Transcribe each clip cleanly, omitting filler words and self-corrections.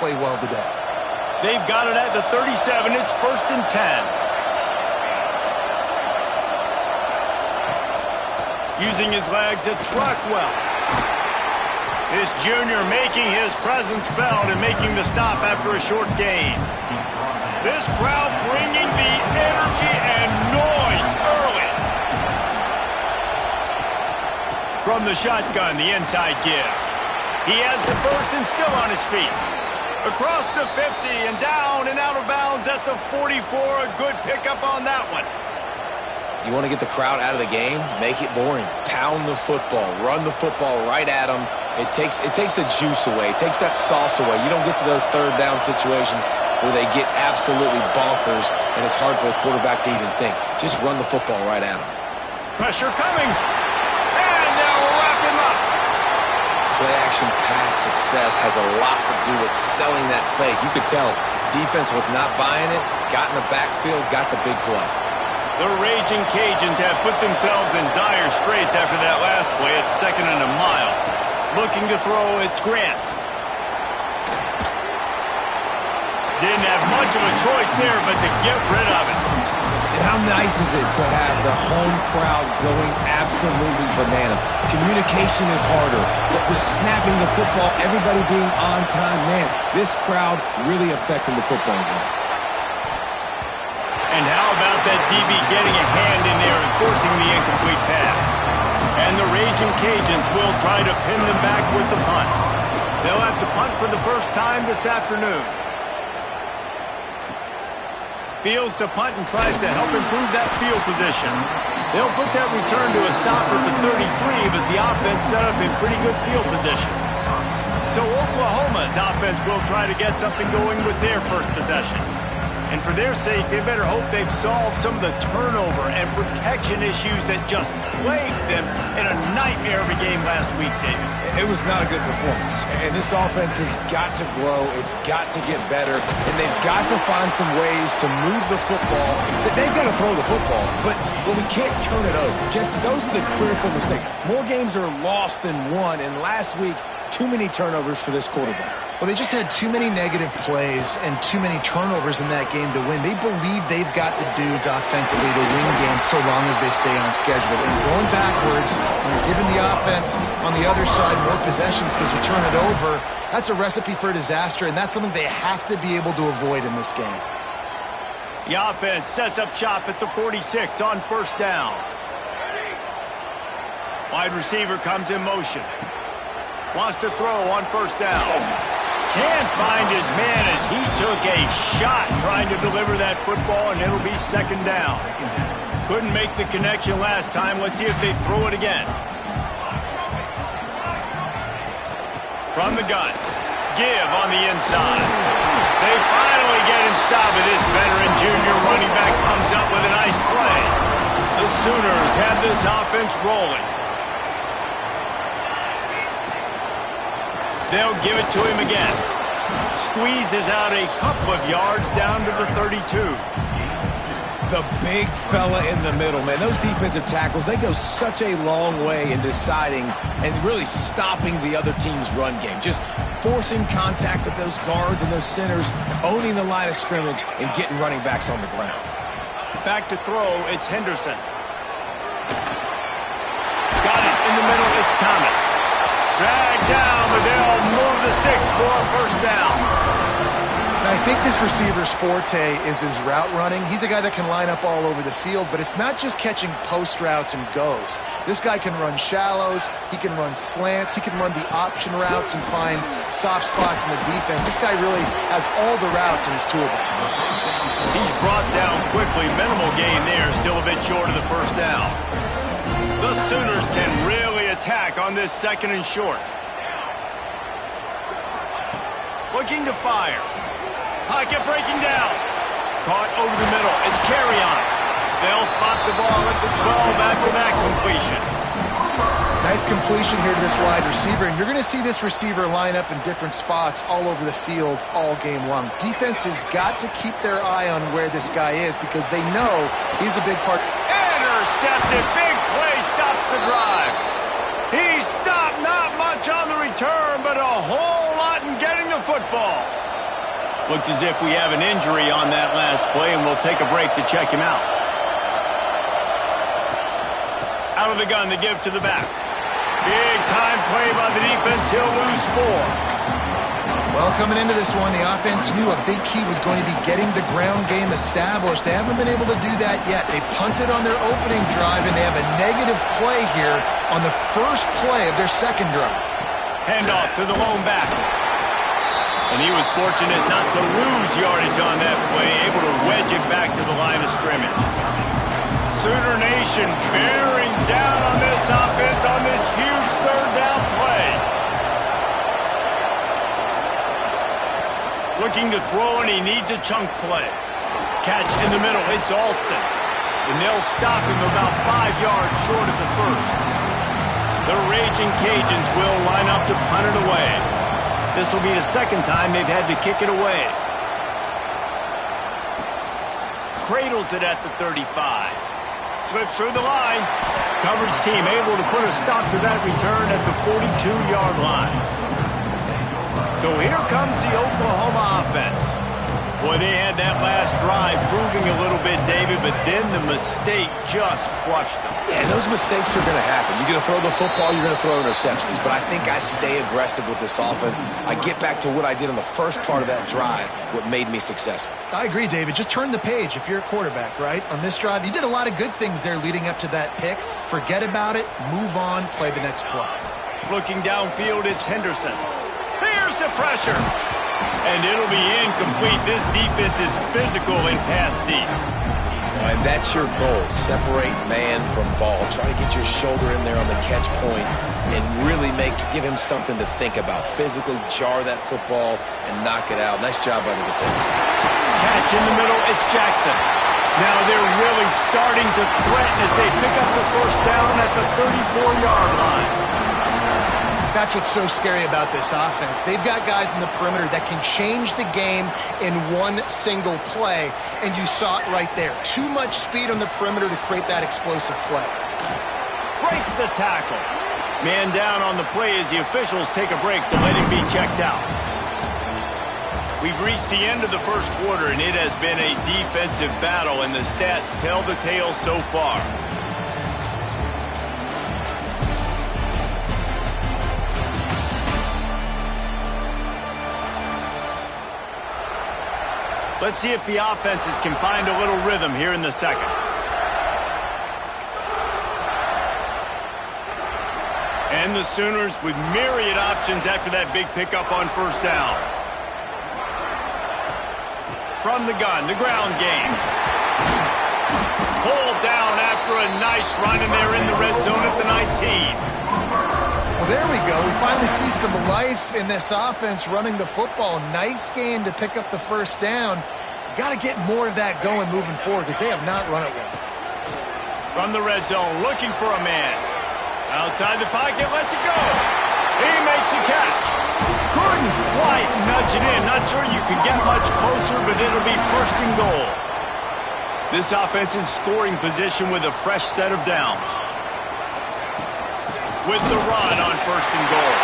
play well today. They've got it at the 37. It's 1st and 10. Using his legs, it's Rockwell. This junior making his presence felt and making the stop after a short gain. This crowd bringing the energy and noise early. From the shotgun, the inside give. He has the first and still on his feet. Across the 50 and down and out of bounds at the 44. A good pickup on that one. You want to get the crowd out of the game? Make it boring. Pound the football. Run the football right at them. It takes the juice away. It takes that sauce away. You don't get to those third down situations where they get absolutely bonkers and it's hard for the quarterback to even think. Just run the football right at them. Pressure coming. And now we'll wrap him up. Play-action pass success has a lot to do with selling that fake. You could tell defense was not buying it, got in the backfield, got the big play. The Raging Cajuns have put themselves in dire straits after that last play. It's 2nd and a mile. Looking to throw, it's Grant. Didn't have much of a choice there but to get rid of it. And how nice is it to have the home crowd going absolutely bananas? Communication is harder, but with snapping the football, everybody being on time, man, this crowd really affecting the football game. And how about that DB getting a hand in there and forcing the incomplete pass? And the Raging Cajuns will try to pin them back with the punt. They'll have to punt for the first time this afternoon. Fields to punt and tries to help improve that field position. They'll put that return to a stop at the 33, but the offense set up in pretty good field position. So Oklahoma's offense will try to get something going with their first possession. And for their sake, they better hope they've solved some of the turnover and protection issues that just plagued them in a nightmare of a game last week, David. It was not a good performance. And this offense has got to grow. It's got to get better. And they've got to find some ways to move the football. They've got to throw the football, but we can't turn it over. Just those are the critical mistakes. More games are lost than won, and last week, too many turnovers for this quarterback. Well, they just had too many negative plays and too many turnovers in that game to win. They believe they've got the dudes offensively to win games so long as they stay on schedule. When you're going backwards, when you're giving the offense on the other side more possessions because you turn it over, that's a recipe for disaster, and that's something they have to be able to avoid in this game. The offense sets up shop at the 46 on 1st down. Wide receiver comes in motion. Wants to throw on 1st down. Can't find his man as he took a shot trying to deliver that football, and it'll be 2nd down. Couldn't make the connection last time. Let's see if they throw it again. From the gun. Give on the inside. They finally get him stopped, and this veteran junior running back comes up with a nice play. The Sooners have this offense rolling. They'll give it to him again. Squeezes out a couple of yards down to the 32. The big fella in the middle, man. Those defensive tackles, they go such a long way in deciding and really stopping the other team's run game. Just forcing contact with those guards and those centers, owning the line of scrimmage, and getting running backs on the ground. Back to throw, it's Henderson. Got it in the middle, it's Thomas. Dragged down, but they'll move the sticks for a 1st down. And I think this receiver's forte is his route running. He's a guy that can line up all over the field, but it's not just catching post routes and goes. This guy can run shallows, he can run slants, he can run the option routes and find soft spots in the defense. This guy really has all the routes in his toolbox. He's brought down quickly. Minimal gain there, still a bit short of the 1st down. The Sooners can really attack on this 2nd and short. Looking to fire. Pocket breaking down. Caught over the middle. It's Carrion. They'll spot the ball at the 12 after that completion. Nice completion here to this wide receiver, and you're going to see this receiver line up in different spots all over the field all game long. Defense has got to keep their eye on where this guy is because they know he's a big part. Intercepted. Big play stops the drive. He stopped not much on the return, but a whole lot in getting the football. Looks as if we have an injury on that last play, and we'll take a break to check him out. Out of the gun to give to the back. Big time play by the defense. He'll lose 4. Well, coming into this one, the offense knew a big key was going to be getting the ground game established. They haven't been able to do that yet. They punted on their opening drive, and they have a negative play here on the first play of their second drive. Handoff to the lone back. And he was fortunate not to lose yardage on that play, able to wedge it back to the line of scrimmage. Sooner Nation bearing down on this offense on this huge third down play. Looking to throw, and he needs a chunk play. Catch in the middle, it's Alston. And they'll stop him about 5 yards short of the first. The Raging Cajuns will line up to punt it away. This will be the second time they've had to kick it away. Cradles it at the 35. Slips through the line. Coverage team able to put a stop to that return at the 42-yard line. So here comes the Oklahoma offense. Boy, they had that last drive moving a little bit, David, but then the mistake just crushed them. Yeah, those mistakes are going to happen. You're going to throw the football, you're going to throw interceptions. But I think I stay aggressive with this offense. I get back to what I did on the first part of that drive, what made me successful. I agree, David. Just turn the page if you're a quarterback, right? On this drive, you did a lot of good things there leading up to that pick. Forget about it, move on, play the next play. Looking downfield, it's Henderson. Here's the pressure. And it'll be incomplete. This defense is physical and pass deep. And that's your goal. Separate man from ball. Try to get your shoulder in there on the catch point and really give him something to think about. Physically jar that football and knock it out. Nice job by the defender. Catch in the middle. It's Jackson. Now they're really starting to threaten as they pick up the first down at the 34-yard line. That's what's so scary about this offense. They've got guys in the perimeter that can change the game in one single play, and you saw it right there. Too much speed on the perimeter to create that explosive play. Breaks the tackle. Man down on the play as the officials take a break to let him be checked out. We've reached the end of the first quarter, and it has been a defensive battle, and the stats tell the tale so far. Let's see if the offenses can find a little rhythm here in the second. And the Sooners with myriad options after that big pickup on first down. From the gun, the ground game. Pulled down after a nice run, and they're in the red zone at the 19. Well, there we go. We finally see some life in this offense running the football. Nice game to pick up the first down. Got to get more of that going moving forward because they have not run it well. From the red zone, looking for a man. Outside the pocket, lets it go. He makes the catch. Couldn't quite nudge it in. Not sure you could get much closer, but it'll be first and goal. This offense in scoring position with a fresh set of downs. With the run on first and goal.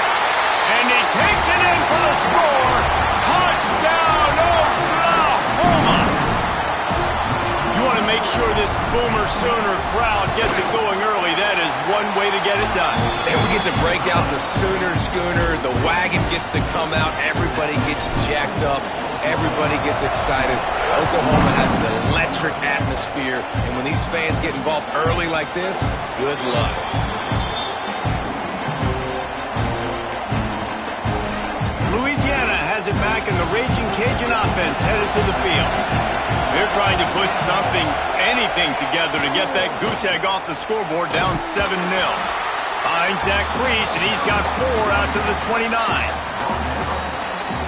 And he takes it in for the score. Touchdown, Oklahoma! You want to make sure this Boomer Sooner crowd gets it going early. That is one way to get it done. And we get to break out the Sooner schooner. The wagon gets to come out. Everybody gets jacked up. Everybody gets excited. Oklahoma has an electric atmosphere. And when these fans get involved early like this, good luck. It back, and the Raging Cajun offense headed to the field. They're trying to put something, anything together to get that goose egg off the scoreboard down 7-0. Finds Zach Priest, and he's got 4 out to the 29.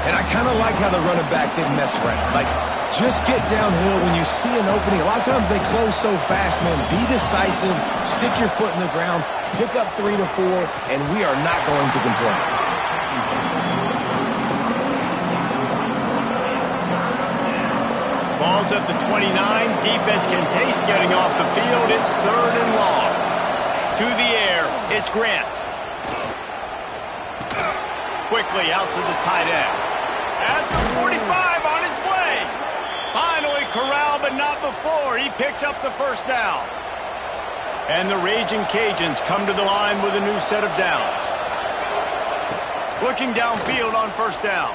And I kind of like how the running back didn't mess around. Like, just get downhill when you see an opening. A lot of times they close so fast, man. Be decisive, stick your foot in the ground, pick up 3 to 4, and we are not going to complain. Ball's at the 29. Defense can taste getting off the field. It's 3rd and long. To the air, it's Grant. Quickly out to the tight end. At the 45 on his but not before he picks up the first down. And the Raging Cajuns come to the line with a new set of downs. Looking downfield on first down.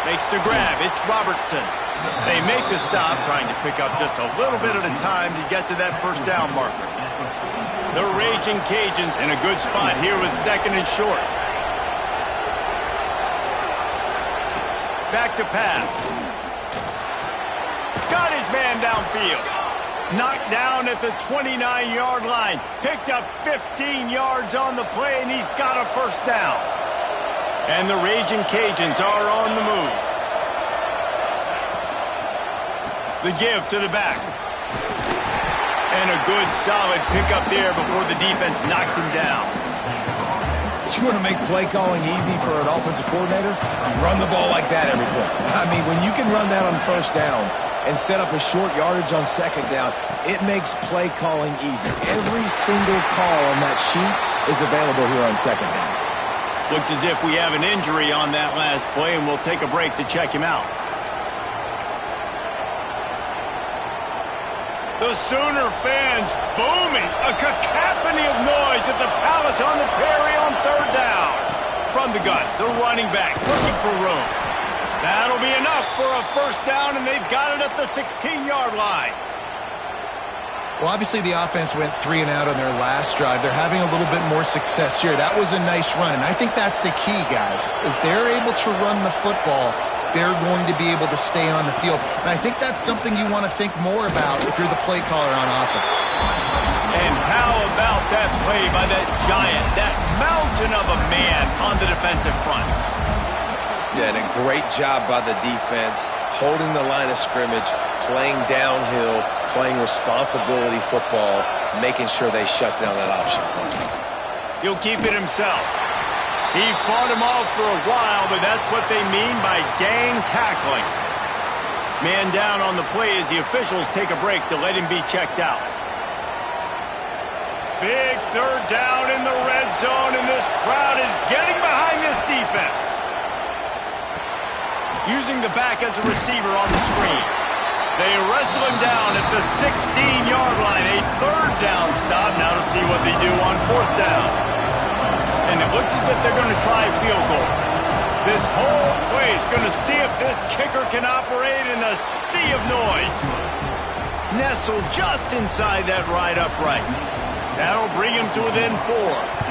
Makes the grab. It's Robertson. They make the stop, trying to pick up just a little bit at a time to get to that first down marker. The Raging Cajuns in a good spot here with second and short. Back to pass. Got his man downfield. Knocked down at the 29-yard line. Picked up 15 yards on the play, and he's got a first down. And the Raging Cajuns are on the move. The give to the back. And a good, solid pickup there before the defense knocks him down. You want to make play calling easy for an offensive coordinator? Run the ball like that every play. I mean, when you can run that on first down and set up a short yardage on second down, it makes play calling easy. Every single call on that sheet is available here on second down. Looks as if we have an injury on that last play, and we'll take a break to check him out. The Sooner fans booming, a cacophony of noise at the Palace on the Prairie on third down. From the gun, the running back looking for room. That'll be enough for a first down, and they've got it at the 16-yard line. Well, obviously the offense went 3 and out on their last drive. They're having a little bit more success here. That was a nice run, and I think that's the key, guys. If they're able to run the football, they're going to be able to stay on the field. And I think that's something you want to think more about if you're the play caller on offense. And how about that play by that giant, that mountain of a man on the defensive front? Yeah, and a great job by the defense, holding the line of scrimmage, playing downhill, playing responsibility football, making sure they shut down that option. He'll keep it himself. He fought him off for a while, but that's what they mean by gang tackling. Man down on the play as the officials take a break to let him be checked out. Big third down in the red zone, and this crowd is getting behind this defense. Using the back as a receiver on the screen. They wrestle him down at the 16-yard line. A third down stop. Now to see what they do on fourth down. And it looks as if they're going to try a field goal. This whole play is going to see if this kicker can operate in a sea of noise. Nestled just inside that right upright. That'll bring him to within 4.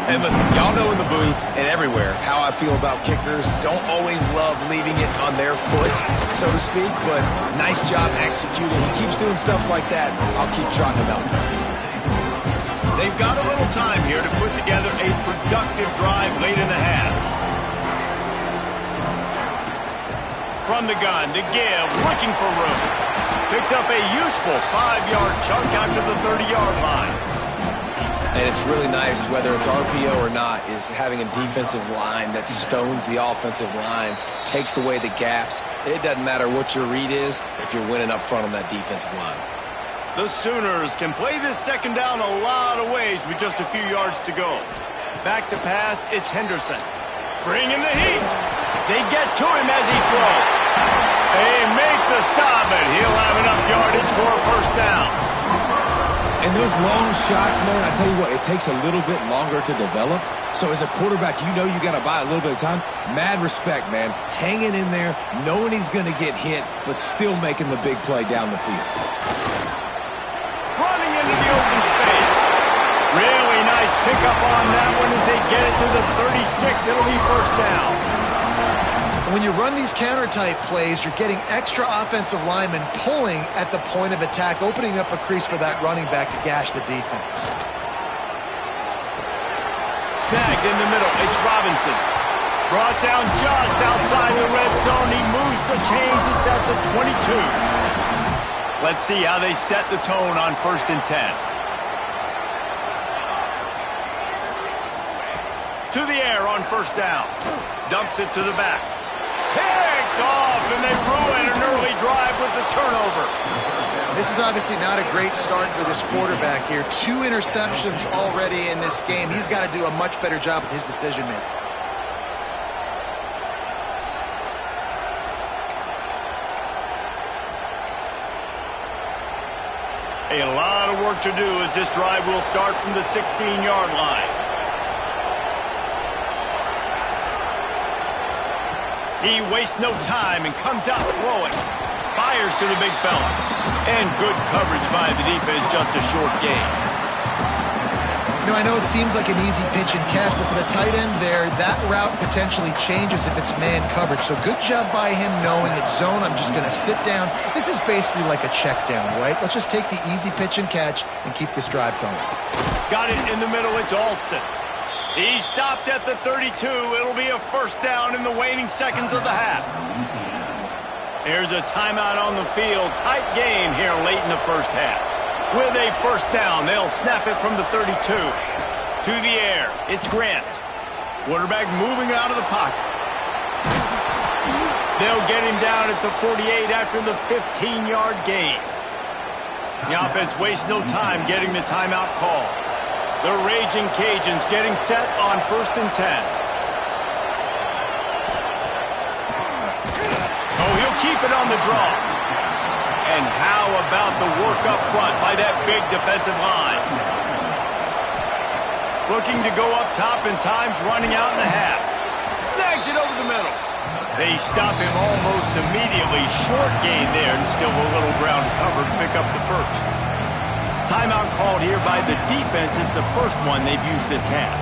And listen, y'all know in the booth and everywhere how I feel about kickers. Don't always love leaving it on their foot, so to speak, but nice job executing. He keeps doing stuff like that. I'll keep trotting him out there. They've got a little time here to put together a productive drive late in the half. From the gun, to give, looking for room. Picks up a useful 5-yard chunk out to the 30-yard line. And it's really nice, whether it's RPO or not, is having a defensive line that stones the offensive line, takes away the gaps. It doesn't matter what your read is if you're winning up front on that defensive line. The Sooners can play this second down a lot of ways with just a few yards to go. Back to pass, it's Henderson. Bringing the heat. They get to him as he throws. They make the stop, and he'll have enough yardage for a first down. And those long shots, man, I tell you what, it takes a little bit longer to develop. So as a quarterback, you know you got to buy a little bit of time. Mad respect, man. Hanging in there, knowing he's going to get hit, but still making the big play down the field. Running into the open space. Really nice pickup on that one as they get it to the 36. It'll be first down. When you run these counter-type plays, you're getting extra offensive linemen pulling at the point of attack, opening up a crease for that running back to gash the defense. Snagged in the middle, it's Robinson. Brought down just outside the red zone. He moves the chains. It's at the 22. Let's see how they set the tone on 1st and 10. To the air on first down. Dumps it to the back. Picked off, and they ruin an early drive with the turnover. This is obviously not a great start for this quarterback here. 2 interceptions already in this game. He's got to do a much better job with his decision-making. A lot of work to do as this drive will start from the 16-yard line. He wastes no time and comes out throwing. Fires to the big fella. And good coverage by the defense, just a short gain. You know, I know it seems like an easy pitch and catch, but for the tight end there, that route potentially changes if it's man coverage. So good job by him knowing it's zone. I'm just going to sit down. This is basically like a check down, right? Let's just take the easy pitch and catch and keep this drive going. Got it in the middle. It's Alston. He stopped at the 32. It'll be a first down in the waning seconds of the half. There's a timeout on the field. Tight game here late in the first half. With a first down, they'll snap it from the 32. To the air, it's Grant. Quarterback moving out of the pocket. They'll get him down at the 48 after the 15-yard gain. The offense wastes no time getting the timeout call. The Raging Cajuns getting set on 1st and 10. Oh, he'll keep it on the draw. And how about the work up front by that big defensive line? Looking to go up top, and time's running out in the half. Snags it over the middle. They stop him almost immediately. Short gain there, and still a little ground to cover to pick up the first. Timeout called here by the defense. It's the first one they've used this half.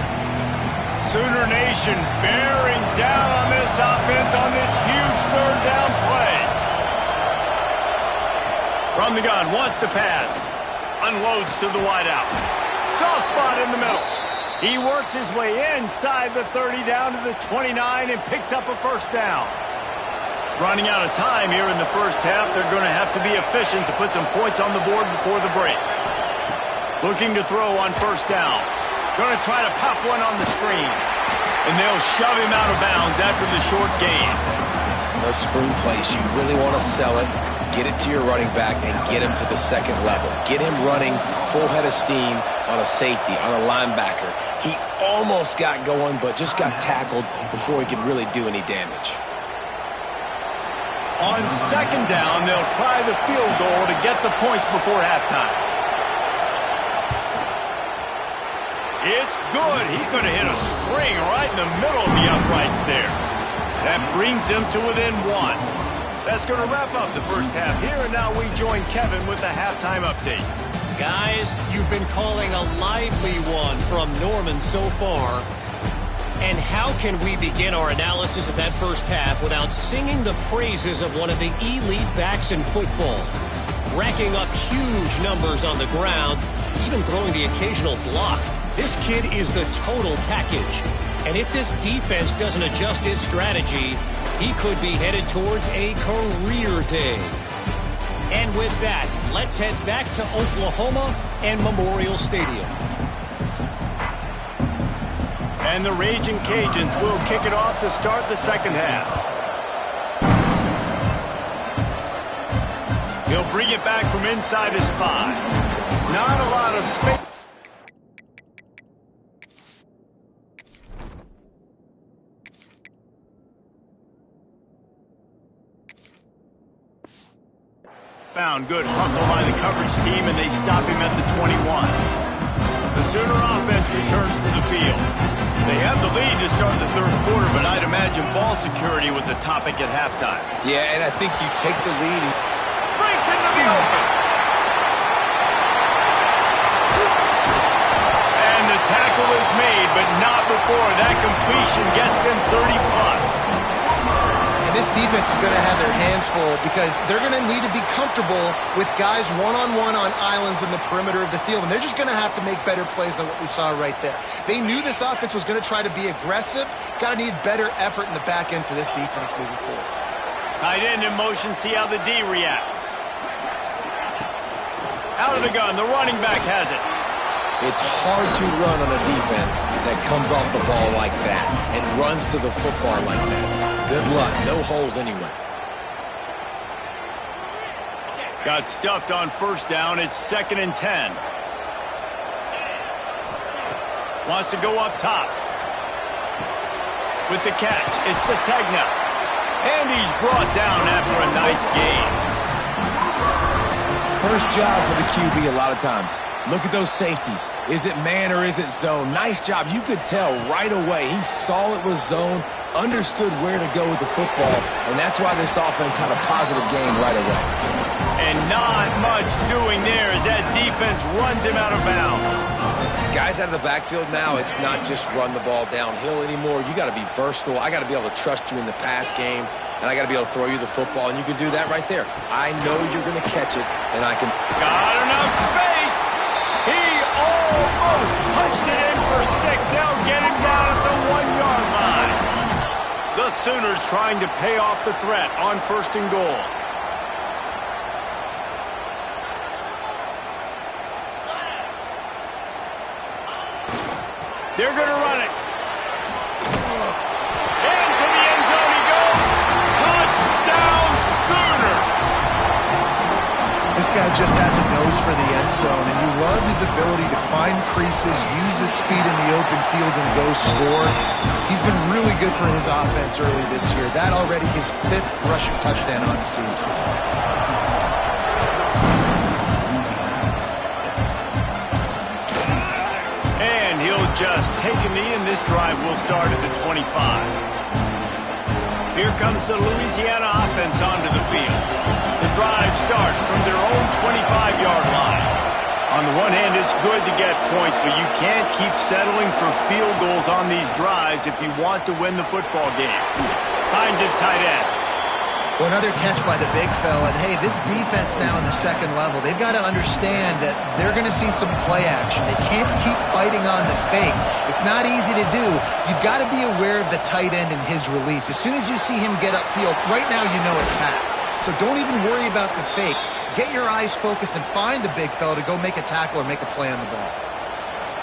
Sooner Nation bearing down on this offense on this huge third down play. From the gun, wants to pass. Unloads to the wideout. Soft spot in the middle. He works his way inside the 30 down to the 29 and picks up a first down. Running out of time here in the first half. They're going to have to be efficient to put some points on the board before the break. Looking to throw on first down. Going to try to pop one on the screen. And they'll shove him out of bounds after the short gain. Those screen plays, you really want to sell it. Get it to your running back and get him to the second level. Get him running full head of steam on a safety, on a linebacker. He almost got going, but just got tackled before he could really do any damage. On second down, they'll try the field goal to get the points before halftime. It's good. He could have hit a string right in the middle of the uprights there. That brings them to within one. That's going to wrap up the first half here, and now we join Kevin with the halftime update. Guys, you've been calling a lively one from Norman so far. And how can we begin our analysis of that first half without singing the praises of one of the elite backs in football? Racking up huge numbers on the ground, even throwing the occasional block. This kid is the total package. And if this defense doesn't adjust his strategy, he could be headed towards a career day. And with that, let's head back to Oklahoma and Memorial Stadium. And the Raging Cajuns will kick it off to start the second half. He'll bring it back from inside his 5. Not a lot of space. Found good hustle by the coverage team, and they stop him at the 21. The Sooner offense returns to the field. They have the lead to start the third quarter, but I'd imagine ball security was a topic at halftime. Yeah, and I think you take the lead. Breaks into the open. And the tackle is made, but not before that completion gets them 30-plus. This defense is going to have their hands full because they're going to need to be comfortable with guys one-on-one on islands in the perimeter of the field, and they're just going to have to make better plays than what we saw right there. They knew this offense was going to try to be aggressive. Got to need better effort in the back end for this defense moving forward. Tight end in motion, see how the D reacts. Out of the gun, the running back has it. It's hard to run on a defense that comes off the ball like that and runs to the football like that. Good luck. No holes anywhere. Got stuffed on first down. It's 2nd and 10. Wants to go up top. With the catch, it's Sategna. And he's brought down after a nice gain. first job for the QB a lot of times. Look at those safeties. Is it man or is it zone? Nice job. You could tell right away. He saw it was zone, understood where to go with the football, and that's why this offense had a positive game right away. And not much doing there as that defense runs him out of bounds. Guys out of the backfield now, it's not just run the ball downhill anymore. You got to be versatile. I got to be able to trust you in the pass game, and I got to be able to throw you the football, and you can do that right there. I know you're going to catch it, and I can... Got enough space. He almost punched it in for 6. They'll get him down at the 1-yard line. The Sooners trying to pay off the threat on 1st and goal. They're going to run it. Into the end zone he goes. Touchdown, Sooners. This guy just has a nose for the end zone, and you love his ability to find creases, use his speed in the open field, and go score. He's been really good for his offense early this year. That already his 5th rushing touchdown on the season. And he'll just take a knee, and this drive will start at the 25. Here comes the Louisiana offense onto the field. The drive starts from their own 25-yard line. On the one hand, it's good to get points, but you can't keep settling for field goals on these drives if you want to win the football game. Hines is tight end. Well, another catch by the big fella. And, hey, this defense now in the 2nd level, they've got to understand that they're going to see some play action. They can't keep fighting on the fake. It's not easy to do. You've got to be aware of the tight end and his release. As soon as you see him get upfield, right now you know it's pass. So don't even worry about the fake. Get your eyes focused and find the big fella to go make a tackle or make a play on the ball.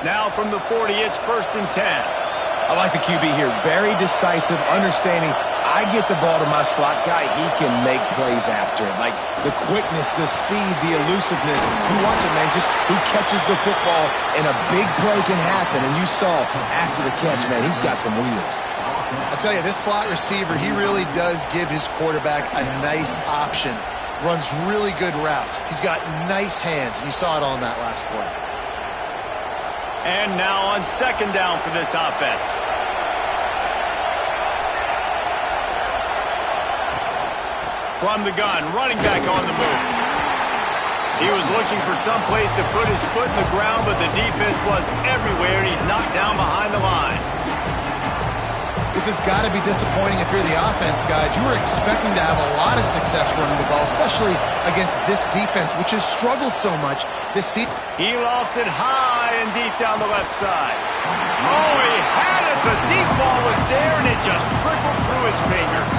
Now from the 40, it's 1st and 10. I like the QB here. Very decisive, understanding. I get the ball to my slot guy, he can make plays after it. Like the quickness, the speed, the elusiveness. You watch it, man. Just he catches the football and a big play can happen. And you saw after the catch, man, he's got some wheels. I'll tell you, this slot receiver, he really does give his quarterback a nice option. Runs really good routes. He's got nice hands, and you saw it all in that last play. And now on 2nd down for this offense. From the gun, running back on the move. He was looking for some place to put his foot in the ground, but the defense was everywhere, and he's knocked down behind the line. This has got to be disappointing if you're the offense, guys. You were expecting to have a lot of success running the ball, especially against this defense, which has struggled so much this season. He lofted high and deep down the left side. Oh, he had it. The deep ball was there, and it just trickled through his fingers.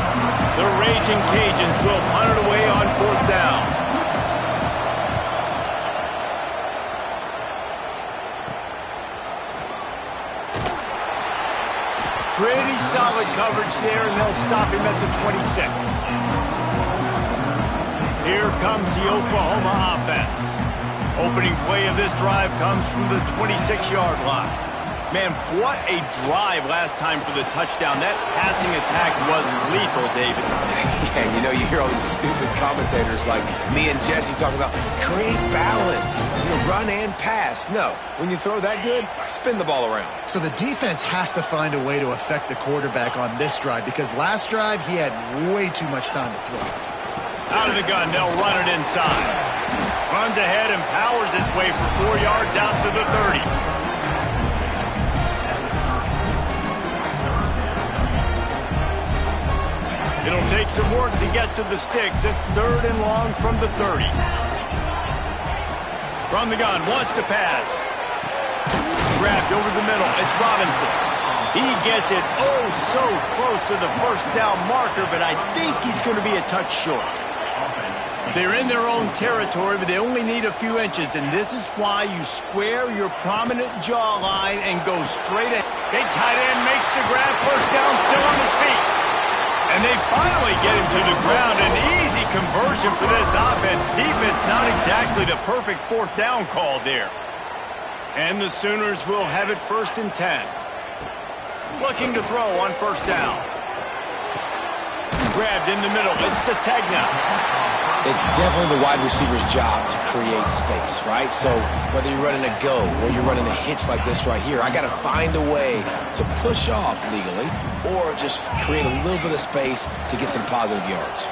The Raging Cajuns will punt it away on 4th down. Pretty solid coverage there, and they'll stop him at the 26. Here comes the Oklahoma offense. Opening play of this drive comes from the 26-yard line. Man, what a drive last time for the touchdown. That passing attack was lethal, David. Yeah, and you know, you hear all these stupid commentators like me and Jesse talking about create balance, run and pass. No, when you throw that good, spin the ball around. So the defense has to find a way to affect the quarterback on this drive because last drive he had way too much time to throw. Out of the gun, they'll run it inside. Runs ahead and powers his way for 4 yards out to the 30. It'll take some work to get to the sticks. It's 3rd and long from the 30. From the gun, wants to pass. Grabbed over the middle. It's Robinson. He gets it so close to the 1st down marker, but I think he's going to be a touch short. They're in their own territory, but they only need a few inches, and this is why you square your prominent jawline and go straight ahead. Big tight end makes the grab. 1st down, still on his feet. And they finally get him to the ground. An easy conversion for this offense. Defense not exactly the perfect 4th down call there. And the Sooners will have it 1st and 10. Looking to throw on 1st down. Grabbed in the middle. It's Sategna. It's definitely the wide receiver's job to create space, right? So whether you're running a go or you're running a hitch like this right here, I got to find a way to push off legally or just create a little bit of space to get some positive yards.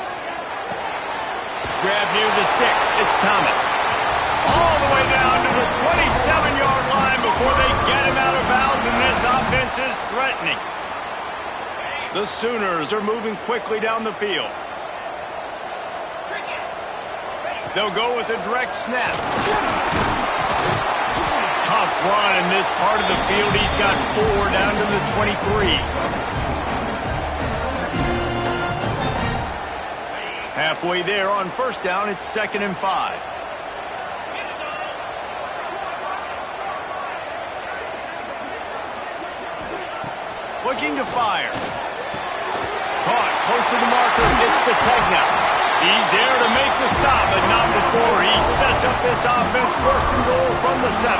Grab near the sticks. It's Thomas. All the way down to the 27-yard line before they get him out of bounds, and this offense is threatening. The Sooners are moving quickly down the field. They'll go with a direct snap. Tough run in this part of the field. He's got 4 down to the 23. Halfway there on first down, it's 2nd and 5. Looking to fire. Caught close to the marker. It's Sategna. He's there to make the stop, but not before he sets up this offense. 1st and goal from the 7.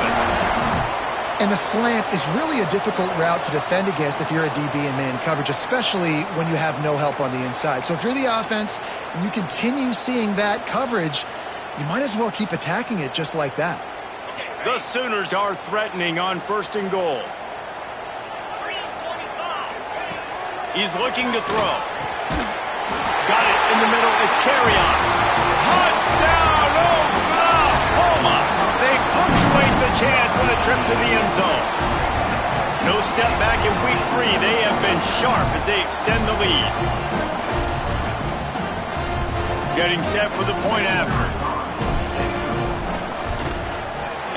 And the slant is really a difficult route to defend against if you're a DB in man coverage, especially when you have no help on the inside. So if you're the offense and you continue seeing that coverage, you might as well keep attacking it just like that. The Sooners are threatening on 1st and goal. He's looking to throw. Got it in the middle. It's Carry-On. Touchdown, Oklahoma! They punctuate the chance with a trip to the end zone. No step back in week 3. They have been sharp as they extend the lead. Getting set for the point after.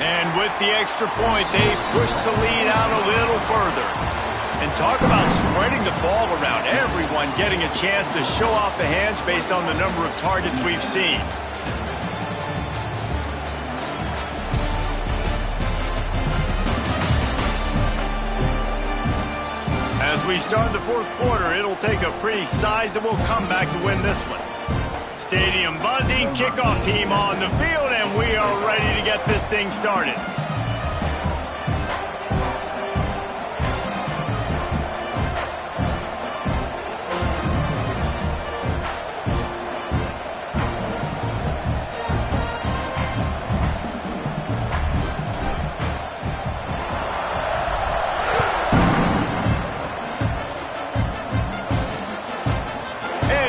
And with the extra point, they push the lead out a little further. And talk about spreading the ball around. Everyone getting a chance to show off the hands based on the number of targets we've seen. As we start the 4th quarter, it'll take a pretty sizable comeback to win this one. Stadium buzzing, kickoff team on the field, and we are ready to get this thing started.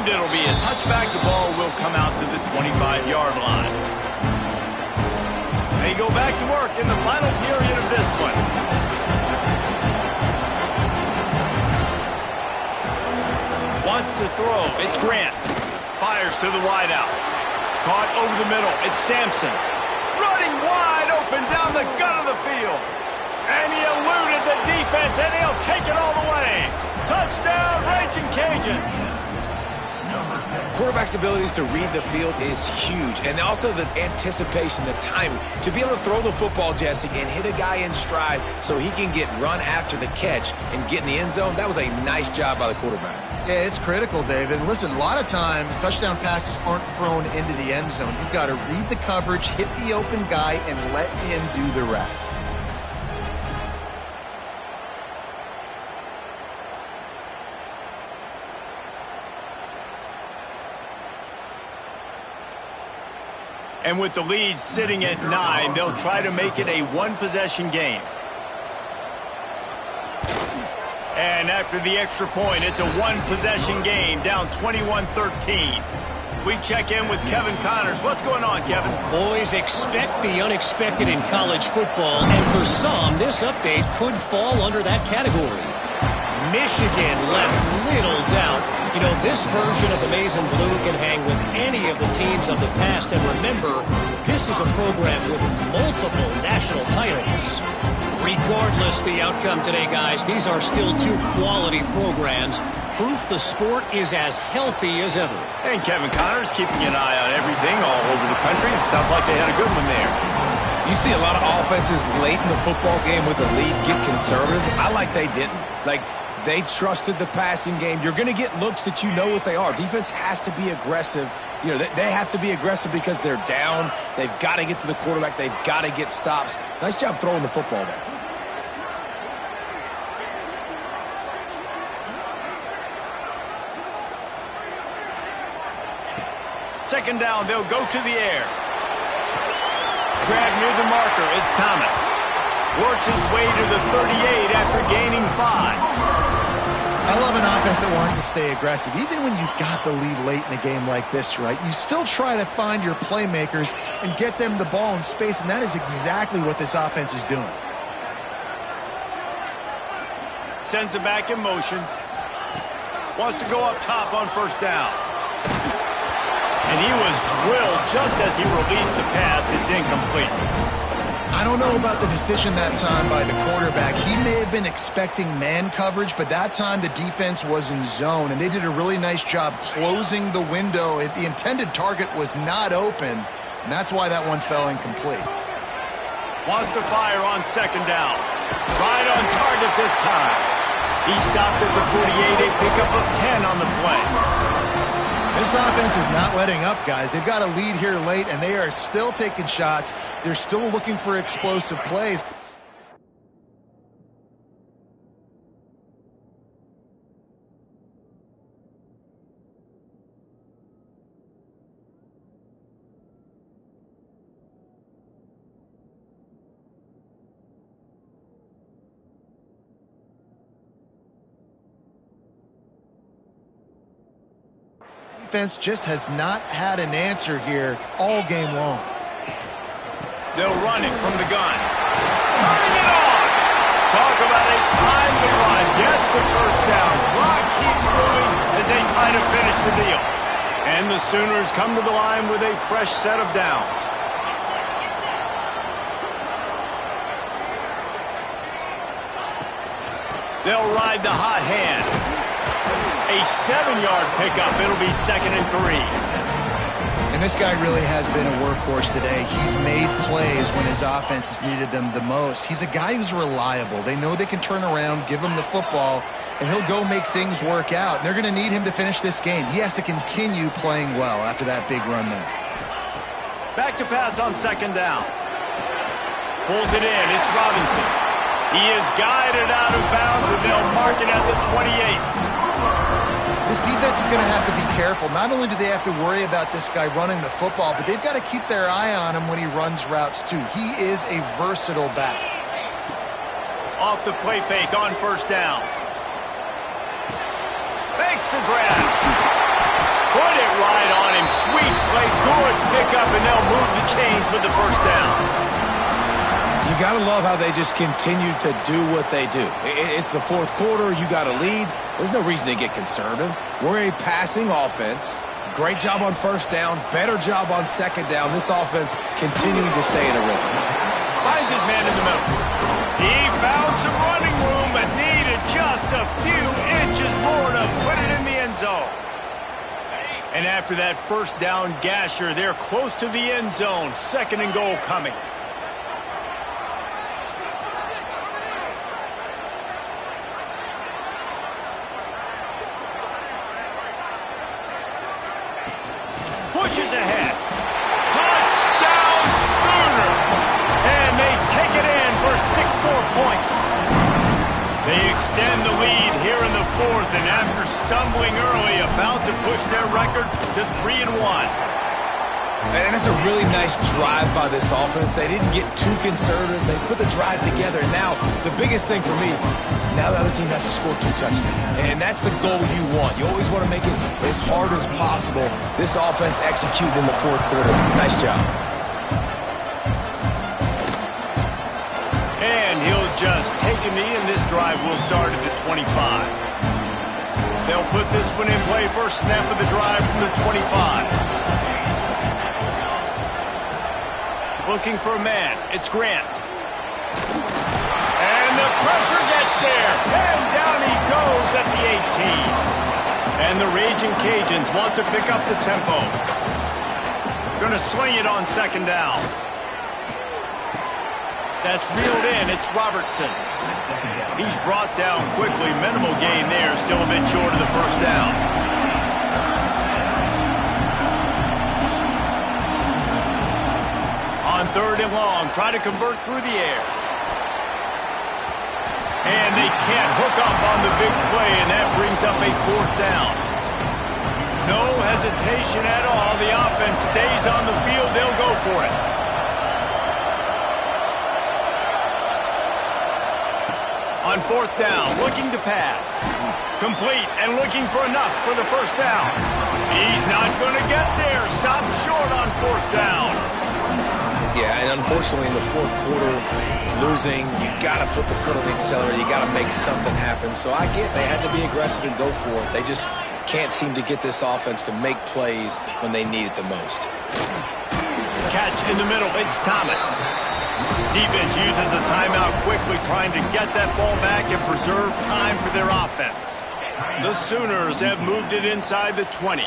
It'll be a touchback. The ball will come out to the 25-yard line. They go back to work in the final period of this one. Wants to throw. It's Grant. Fires to the wideout. Caught over the middle. It's Sampson. Running wide open down the gut of the field. And he eluded the defense, and he'll take it all the way. Touchdown, Raging Cajuns. Quarterback's abilities to read the field is huge, and also the anticipation, the timing. To be able to throw the football, Jesse, and hit a guy in stride so he can get run after the catch and get in the end zone, that was a nice job by the quarterback. Yeah, it's critical, David. And listen, a lot of times touchdown passes aren't thrown into the end zone. You've got to read the coverage, hit the open guy, and let him do the rest. And with the lead sitting at 9, they'll try to make it a one-possession game. And after the extra point, it's a one-possession game, down 21-13. We check in with Kevin Connors. What's going on, Kevin? Boys, expect the unexpected in college football, and for some, this update could fall under that category. Michigan left little doubt. You know, this version of the Maize and Blue can hang with any of the teams of the past. And remember, this is a program with multiple national titles. Regardless the outcome today, guys, these are still 2 quality programs. Proof the sport is as healthy as ever. And Kevin Connors keeping an eye on everything all over the country. It sounds like they had a good one there. You see a lot of offenses late in the football game with the lead get conservative. I like they didn't. They trusted the passing game. You're going to get looks that you know what they are. Defense has to be aggressive. You know, they have to be aggressive because they're down. They've got to get to the quarterback. They've got to get stops. Nice job throwing the football there. Second down, they'll go to the air. Grab near the marker, it's Thomas. Works his way to the 38 after gaining 5. I love an offense that wants to stay aggressive. Even when you've got the lead late in a game like this, right, you still try to find your playmakers and get them the ball in space, and that is exactly what this offense is doing. Sends it back in motion. Wants to go up top on first down. And he was drilled just as he released the pass. It's incomplete. I don't know about the decision that time by the quarterback. He may have been expecting man coverage, but that time the defense was in zone, and they did a really nice job closing the window. The intended target was not open, and that's why that one fell incomplete. Wants to fire on second down. Right on target this time. He stopped at the 48, a pickup of 10 on the play. This offense is not letting up, guys. They've got a lead here late, and they are still taking shots. They're still looking for explosive plays. Defense just has not had an answer here all game long. They'll run it from the gun. Turning it on! Talk about a time to run. Gets the first down. Clock keeps moving as they try to finish the deal. And the Sooners come to the line with a fresh set of downs. They'll ride the hot hand. A 7-yard pickup. It'll be 2nd and 3. And this guy really has been a workhorse today. He's made plays when his offense has needed them the most. He's a guy who's reliable. They know they can turn around, give him the football, and he'll go make things work out. And they're going to need him to finish this game. He has to continue playing well after that big run there. Back to pass on second down. Pulls it in. It's Robinson. He is guided out of bounds, and they'll mark it at the 28. This defense is going to have to be careful. Not only do they have to worry about this guy running the football, but they've got to keep their eye on him when he runs routes too. He is a versatile back. Off the play fake on first down. Fakes to grab. Put it right on him. Sweet play. Good pickup, and they'll move the chains with the first down. You got to love how they just continue to do what they do. It's the fourth quarter. You got a lead. There's no reason to get conservative. We're a passing offense. Great job on first down. Better job on second down. This offense continuing to stay in a rhythm. Finds his man in the middle. He found some running room, but needed just a few inches more to put it in the end zone. And after that first down gasher, they're close to the end zone. 2nd and goal coming. Pushes ahead. Touchdown Sooners! And they take it in for 6 more points. They extend the lead here in the 4th, and after stumbling early, about to push their record to 3-1. And that's a really nice drive by this offense. They didn't get too conservative. They put the drive together. Now, the biggest thing for me, now the other team has to score 2 touchdowns. And that's the goal you want. You always want to make it as hard as possible. This offense executed in the 4th quarter. Nice job. And he'll just take a knee, and this drive will start at the 25. They'll put this one in play. First snap of the drive from the 25. Looking for a man. It's Grant. And the pressure gets there. And down he goes at the 18. And the Raging Cajuns want to pick up the tempo. Going to swing it on second down. That's reeled in. It's Robertson. He's brought down quickly. Minimal gain there. Still a bit short of the first down. On 3rd and long, try to convert through the air. And they can't hook up on the big play, and that brings up a 4th down. No hesitation at all. The offense offense stays on the field, they'll go for it. On fourth down, looking to pass. Complete and looking for enough for the first down. He's not going to get there. Stopped short on fourth down. Yeah, and unfortunately in the fourth quarter, losing, you got to put the foot on the accelerator. You got to make something happen. So I get they had to be aggressive and go for it. They just can't seem to get this offense to make plays when they need it the most. Catch in the middle. It's Thomas. Defense uses a timeout quickly, trying to get that ball back and preserve time for their offense. The Sooners have moved it inside the 20.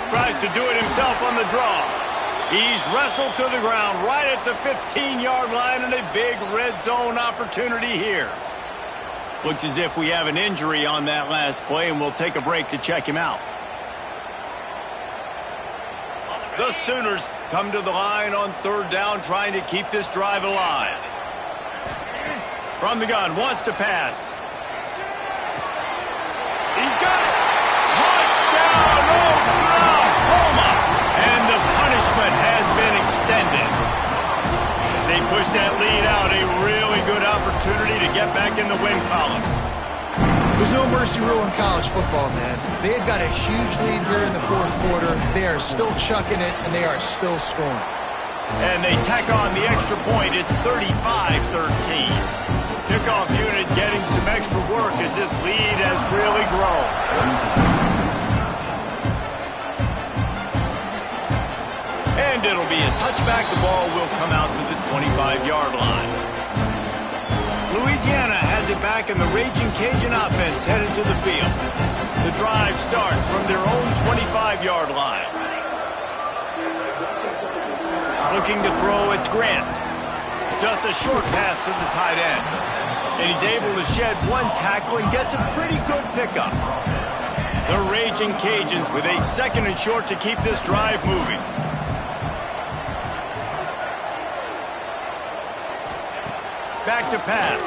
Tries to do it himself on the draw. He's wrestled to the ground right at the 15-yard line, and a big red zone opportunity here. Looks as if we have an injury on that last play, and we'll take a break to check him out. The Sooners come to the line on third down, trying to keep this drive alive. From the gun, wants to pass. He's got it. Touchdown, Oklahoma! And the punishment has been extended. As they push that lead out, a really good opportunity to get back in the win column. There's no mercy rule in college football, man. They've got a huge lead here in the fourth quarter. They are still chucking it, and they are still scoring. And they tack on the extra point. It's 35-13. Kickoff unit getting some extra work as this lead has really grown. And it'll be a touchback. The ball will come out to the 25-yard line. Louisiana has it back, and the Raging Cajun offense headed to the field. The drive starts from their own 25-yard line. Looking to throw, it's Grant. Just a short pass to the tight end. And he's able to shed one tackle and gets a pretty good pickup. The Raging Cajuns with a second and short to keep this drive moving. Back to pass.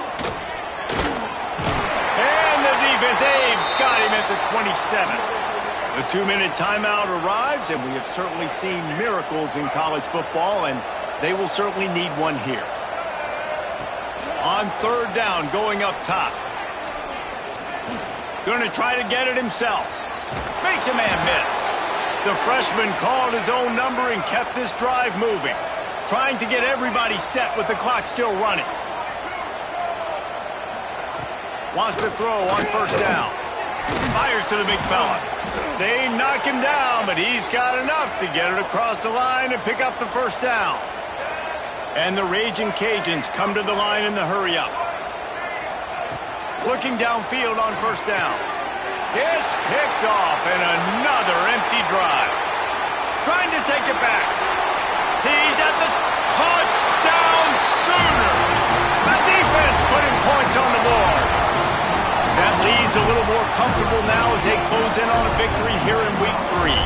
And the defense, they've got him at the 27. The 2-minute timeout arrives, and we have certainly seen miracles in college football, and they will certainly need one here. On third down, going up top. Going to try to get it himself. Makes a man miss. The freshman called his own number and kept this drive moving, trying to get everybody set with the clock still running. Wants to throw on first down. Fires to the big fella. They knock him down, but he's got enough to get it across the line and pick up the first down. And the Raging Cajuns come to the line in the hurry-up. Looking downfield on first down. It's picked off, and another empty drive. Trying to take it back. He's at the touchdown Sooners. The defense putting points on the board. That lead's a little more comfortable now as they close in on a victory here in week 3.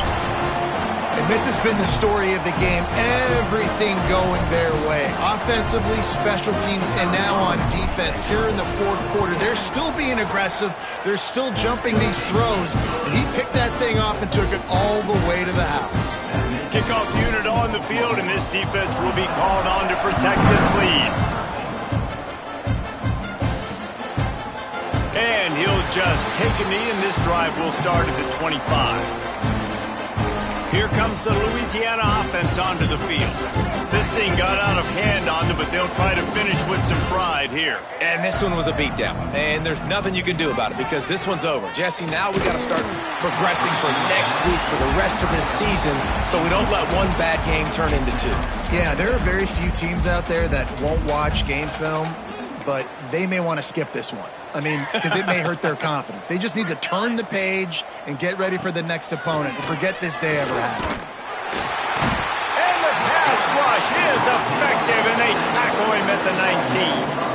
And this has been the story of the game. Everything going their way. Offensively, special teams, and now on defense here in the fourth quarter. They're still being aggressive. They're still jumping these throws. And he picked that thing off and took it all the way to the house. Kickoff unit on the field, and this defense will be called on to protect this lead. And he'll just take a knee, and this drive will start at the 25. Here comes the Louisiana offense onto the field. This thing got out of hand on them, but they'll try to finish with some pride here. And this one was a beatdown, and there's nothing you can do about it because this one's over. Jesse, now we got to start progressing for next week for the rest of this season so we don't let one bad game turn into 2. Yeah, there are very few teams out there that won't watch game film, but they may want to skip this one. I mean, because it may hurt their confidence. They just need to turn the page and get ready for the next opponent and forget this day ever happened. And the pass rush is effective, and they tackle him at the 19.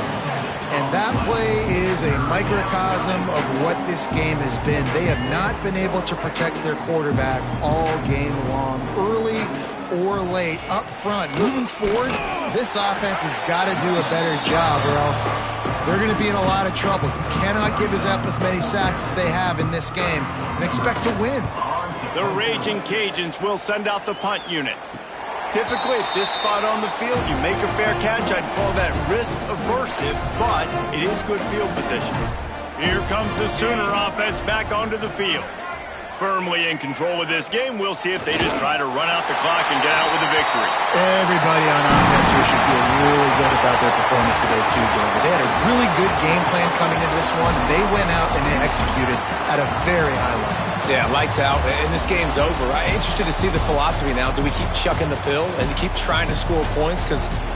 And that play is a microcosm of what this game has been. They have not been able to protect their quarterback all game long. Early, or late up front. Moving forward, this offense has got to do a better job or else they're going to be in a lot of trouble. You cannot give up as many sacks as they have in this game and expect to win. The Raging Cajuns will send out the punt unit. Typically, at this spot on the field, you make a fair catch. I'd call that risk-aversive, but it is good field position. Here comes the Sooner offense back onto the field. Firmly in control of this game. We'll see if they just try to run out the clock and get out with a victory. Everybody on offense here should feel really good about their performance today, too, David. They had a really good game plan coming into this one, and they went out and they executed at a very high level. Yeah, lights out, and this game's over. I'm interested to see the philosophy now. Do we keep chucking the pill and keep trying to score points? Because